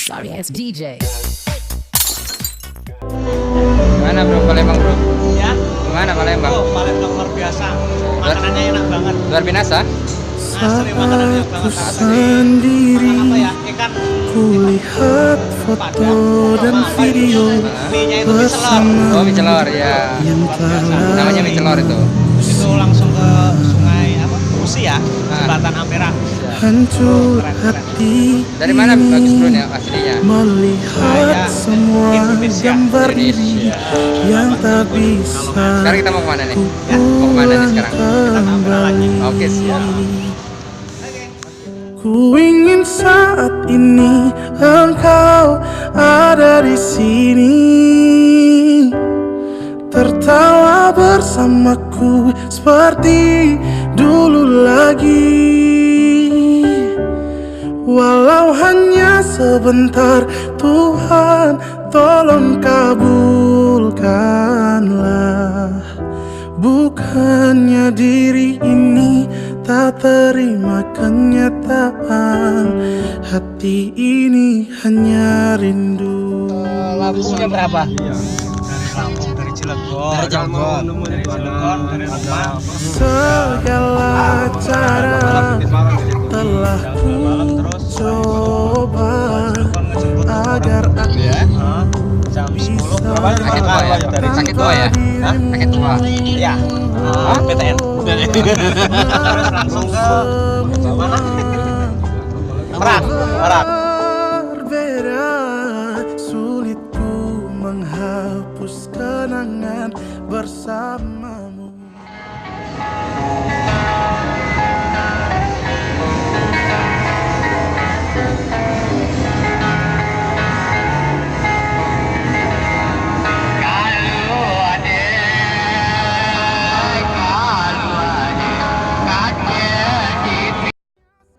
Sorry ass DJ. Gimana bro, Palembang bro? Ya. Gimana Palembang? Oh, Palembang luar biasa. Makanannya enak banget. Luar binasa? Asli makanannya banget. Sendiri Makan apa ya? Ikan. kulihat foto dan video Mie-nya itu mie celor. Oh, mie celor ya. yang telah Namanya mie celor itu. Terus itu langsung ke sungai apa? Musi ya. Jembatan Ampera. hancur Keren. hati Dari mana bagus bro nya aslinya? melihat semua Indonesia. gambar diri yang tak bisa Sekarang kita mau kemana nih? Mau kemana nih sekarang? kembali. Oke siap. Ku ingin saat ini engkau ada di sini, tertawa bersamaku seperti dulu lagi. Walau hanya sebentar, Tuhan tolong kabulkanlah. Bukannya diri ini tak terima kenyataan, hati ini hanya rindu. Lampungnya berapa? Dari Lampung, dari Cilegon. Dari Cilegon, dari Rempang. Segala cara telah ku coba agar aku Jam 10 Sakit tua ya? Sakit tua ya? Hah? Sakit tua? Iya. PTN. Terus langsung ke mana? Merak. Merak. berbeda, sulit ku menghapus kenangan bersamamu.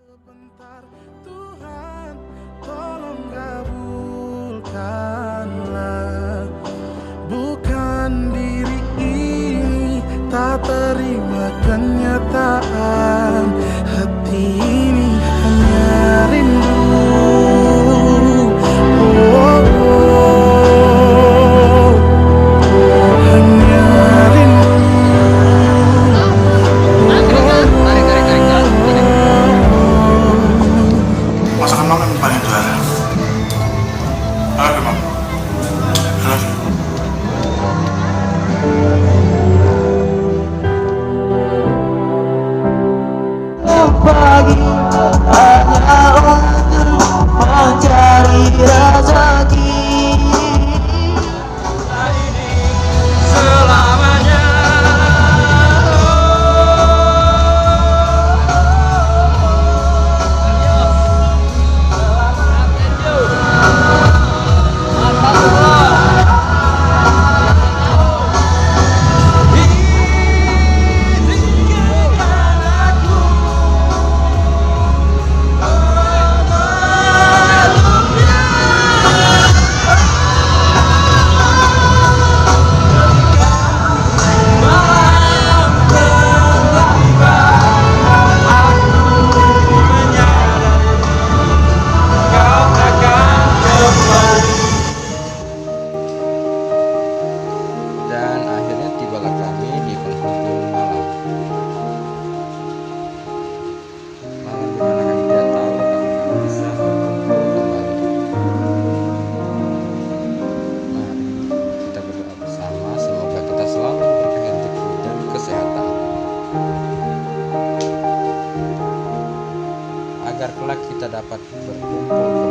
Sebentar, Tuhan tolong kabulkanlah. Bukan diri ini tak terima kenyataan, hati ini hanya rindu. Oh, hanya rindu. Masakan mama yang paling juara. Halo mam. Halo. Pagi hanya untuk mencari rezeki. Selamanya. Dan akhirnya tibalah kami di penghujung malam. Malam dimana kami tidak tahu kapan bisa berkumpul kembali. Mari kita berdoa bersama, semoga kita selalu diberikan rezeki dan kesehatan, agar kelak kita dapat berkumpul kembali.